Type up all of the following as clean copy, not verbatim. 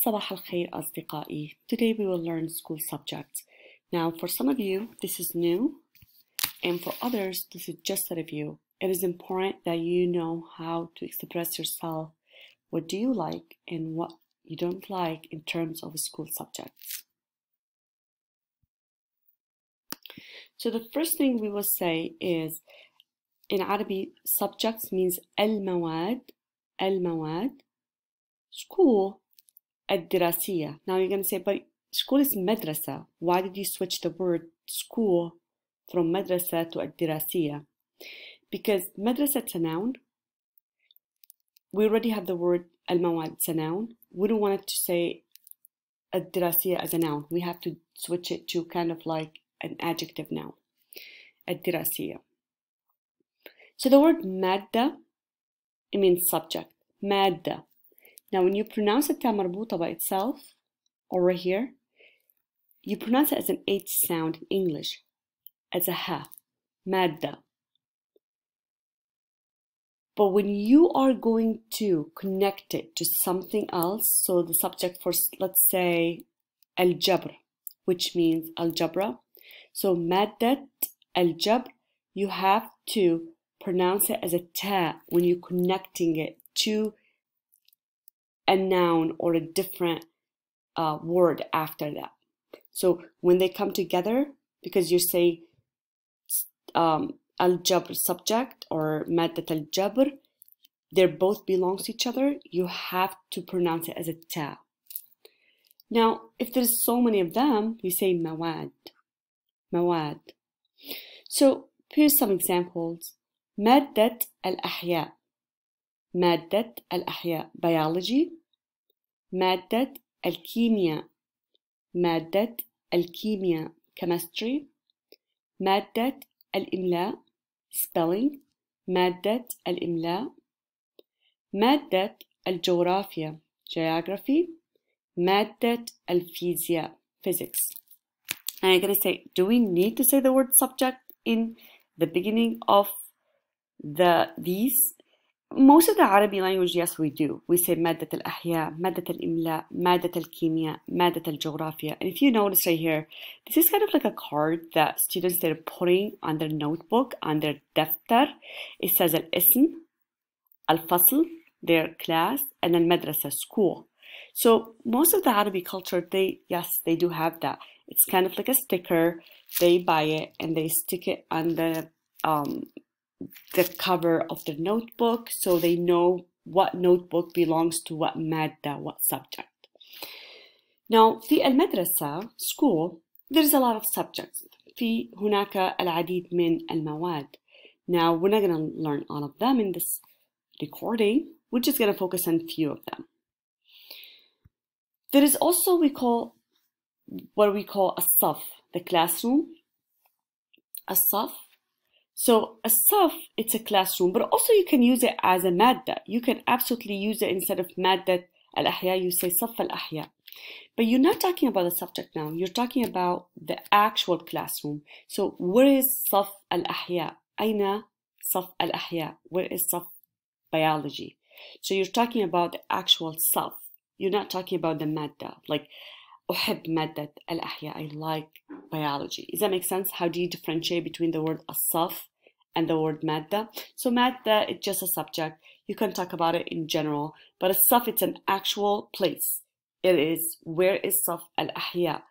صباح الخير أصدقائي. Today we will learn school subjects. Now for some of you this is new and for others this is just a review. It is important that you know how to express yourself. What do you like and what you don't like in terms of school subjects. So the first thing we will say is in Arabic subjects means المواد school الدراسية. Now you're going to say, but school is madrasa. Why did you switch the word school from madrasa to الدراسية? Because madrasa is a noun. We already have the word المواد, it's a noun. We don't want it to say الدراسية as a noun. We have to switch it to kind of like an adjective noun. الدراسية. So the word مادة, it means subject. مادة. Now when you pronounce التاء مربوطة by itself, or right here, you pronounce it as an H sound in English, as a ha, مادة. But when you are going to connect it to something else, so the subject for, let's say, الجبر, which means algebra. So مادة الجبر, you have to pronounce it as a ta when you're connecting it to a noun or a different word after that. So when they come together, because you say al-jabr subject or maddat al-jabr, they both belong to each other, you have to pronounce it as a ta. Now, if there's so many of them, you say mawad. Mawad. So here's some examples. مادة الأحياء. مادة الأحياء biology. مادة الكيمياء. مادة الكيمياء chemistry. مادة الإملاء spelling. مادة الإملاء. مادة الجغرافيا geography. مادة الفيزياء physics. And I'm going to say, do we need to say the word subject in the beginning of these? Most of the Arabic language, yes, we do. We say مادة الأحياء, مادة الإملاء, مادة الكيمياء, مادة الجغرافيا. And if you notice right here, this is kind of like a card that students, they're putting on their notebook, on their دفتر. It says الاسم, الفصل, their class, and then madrasa, school. So most of the Arabic culture, they do have that. It's kind of like a sticker. They buy it and they stick it on the cover of the notebook, so they know what notebook belongs to what madda, what subject. Now, في المدرسة, school, there's a lot of subjects. في هناك العديد من المواد. Now, we're not going to learn all of them in this recording. We're just going to focus on a few of them. There is also what we call a صف, the classroom. A صف. So a صف, it's a classroom, but also you can use it as a madda. You can absolutely use it instead of maddat al-ahya, you say صف al-ahya. But you're not talking about the subject now. You're talking about the actual classroom. So where is صف al-ahya? أين صف al-ahya? Where is صف biology? So you're talking about the actual صف. You're not talking about the madda. Like أحب مادة الأحياء. I like biology. Does that make sense? How do you differentiate between the word الصف and the word مادة? So مادة, it's just a subject. You can talk about it in general. But الصف, it's an actual place. It is, where is صف الأحياء?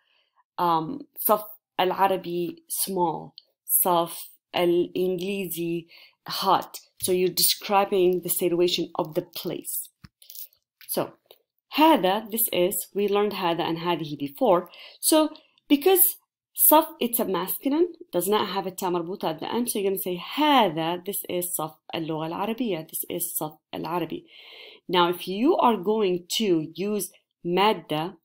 صف العربي, small. صف الإنجليزي, hot. So you're describing the situation of the place. So هذا, this is, we learned هذا and هذه before. So because صف, it's a masculine, does not have a ta مربوطة at the end, so you're going to say هذا, this is صف اللغة العربية, this is صف العربي. Now if you are going to use مادة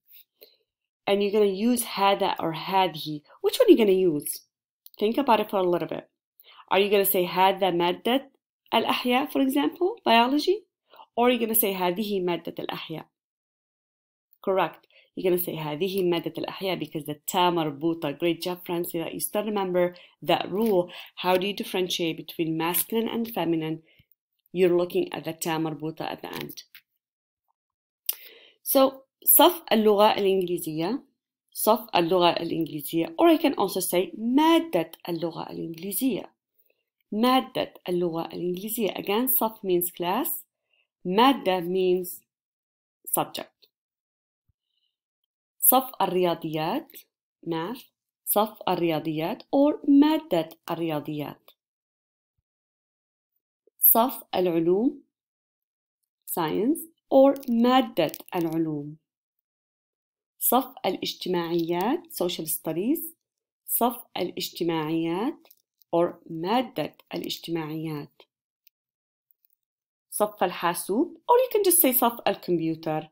and you're going to use هذا or هذه, which one are you going to use? Think about it for a little bit. Are you going to say هذا مادة الأحياء, for example, biology? Or are you going to say هذه مادة الأحياء? Correct. You're going to say هذه مادة الأحياء because the ta مربوطة. Great job, Francie, that you still remember that rule. How do you differentiate between masculine and feminine? You're looking at the ta مربوطة at the end. So صف اللغة الإنجليزية. صف اللغة الإنجليزية. Or I can also say مادة اللغة الإنجليزية. مادة اللغة الإنجليزية. Again, صف means class. مادة means subject. صف الرياضيات math. صف الرياضيات or مادة الرياضيات. صف العلوم science or مادة العلوم. صف الاجتماعيات social studies. صف الاجتماعيات or مادة الاجتماعيات. صف الحاسوب or you can just say صف الكمبيوتر.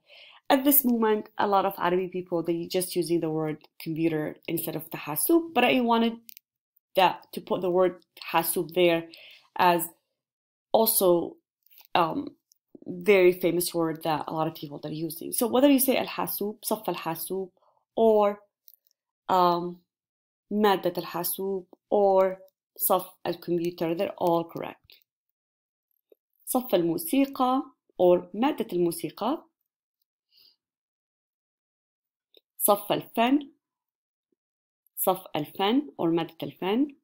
At this moment, a lot of Arabic people, they just using the word computer instead of the حاسوب, but I wanted that to put the word حاسوب there as also very famous word that a lot of people are using. So whether you say الحاسوب, صف الحاسوب, or مادة الحاسوب, or صف الكمبيوتر, they're all correct. صف الموسيقى or مادة الموسيقى. صف الفن. صف الفن or مادة الفن.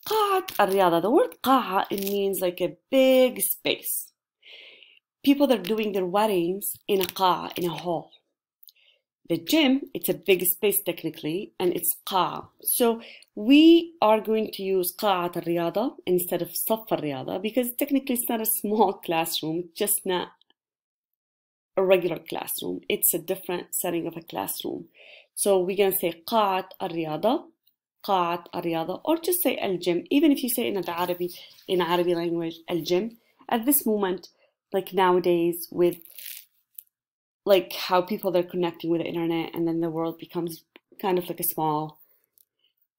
قاعة الرياضة. The word قاعة, it means like a big space. People that are doing their weddings in a قاعة, in a hall. The gym, it's a big space technically, and it's قاعة. So we are going to use قاعة الرياضة instead of صف الرياضة because technically it's not a small classroom, it's just not a regular classroom. It's a different setting of a classroom. So we're going to say قاعة الرياضة, قاعة الرياضة, or just say الجيم. Even if you say in Arabic language, الجيم, at this moment, like nowadays with like how people are connecting with the internet and then the world becomes kind of like a small,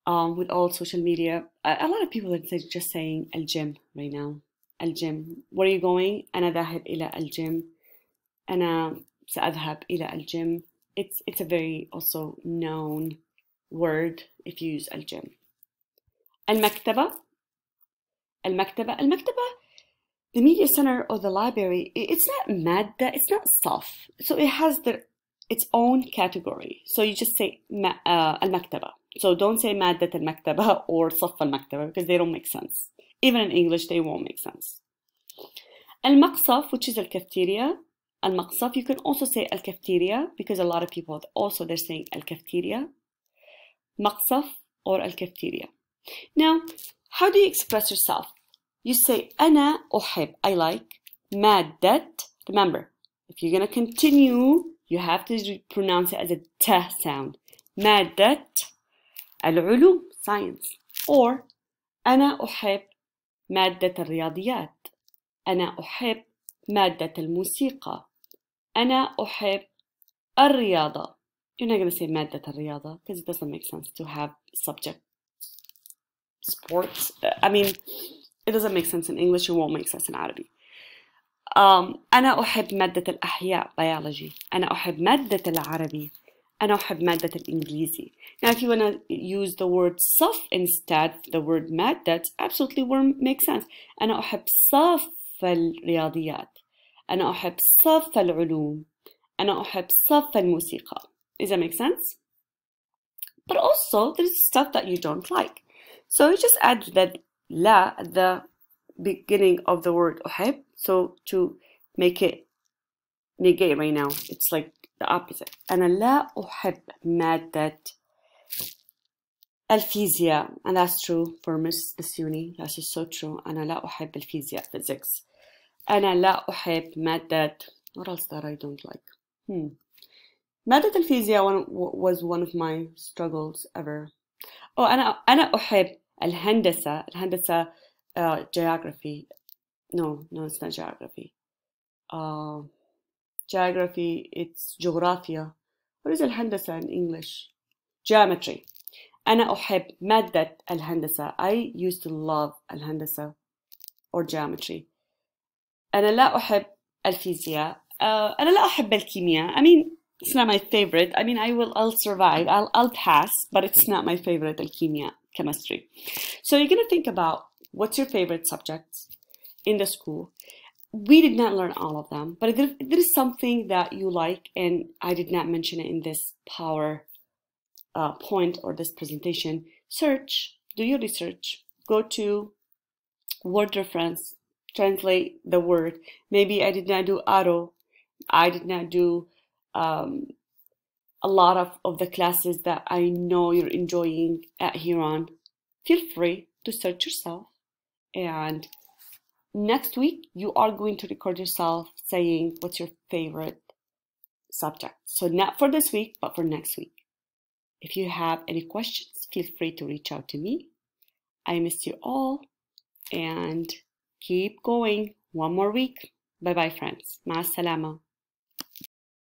with all social media, a lot of people are just saying الجيم right now. الجيم. Where are you going? أنا ذاهب إلى الجيم. أنا سأذهب إلى الجيم. It's a very also known word if you use الجيم. المكتبة. The media center or the library, it's not مادة, it's not صف. So it has its own category. So you just say المكتبة. So don't say مادة المكتبة or صف المكتبة because they don't make sense. Even in English, they won't make sense. المقصف, which is الcafeteria. المقصف, you can also say الcafeteria because a lot of people also they're saying الcafeteria. مقصف or الcafeteria. Now, how do you express yourself? You say أنا أحب, I like, مادة. Remember, if you're going to continue, you have to pronounce it as a t sound. مادة العلوم, science. Or أنا أحب مادة الرياضيات. أنا أحب مادة الموسيقى. أنا أحب الرياضة. You're not going to say مادة الرياضة because it doesn't make sense to have subject sports. I mean, it doesn't make sense in English, it won't make sense in Arabic. أنا أحب مادة الأحياء biology. أنا أحب مادة العربي. أنا أحب مادة الإنجليزي. Now if you want to use the word صف instead of the word مادة, it absolutely won't make sense. أنا أحب صف الرياضيات. أنا أحب صف العلوم. أنا أحب صف الموسيقى. Does that make sense? But also there's stuff that you don't like. So you just add the لا at the beginning of the word أحب. So to make it negate right now, it's like the opposite. أنا لا أحب مادة الفيزياء. And that's true for Miss Basuni. That's just so true. أنا لا أحب الفيزياء, physics. أنا لا أحب مادة. What else that I don't like? مادة الفيزياء was one of my struggles ever. Oh, أنا أحب الهندسة. الهندسة geography. No, it's not geography. Geography, it's geografia. What is الهندسة in English? Geometry. أنا أحب مادة الهندسة. I used to love الهندسة or geometry. أنا لا أحب الفيزياء. أنا لا أحب الكيمياء. I mean, it's not my favorite. I mean, I'll survive. I'll pass, but it's not my favorite, الكيمياء, chemistry. So you're going to think about what's your favorite subjects in the school. we did not learn all of them, but if there is something that you like and I did not mention it in this PowerPoint or this presentation, search, do your research, go to word reference, translate the word. Maybe I did not do auto, I did not do a lot of the classes that I know you're enjoying at Huron. Feel free to search yourself, and next week you are going to record yourself saying what's your favorite subject. So not for this week, but for next week. If you have any questions, feel free to reach out to me. I miss you all, and keep going. One more week. Bye bye, friends. مع السلامة.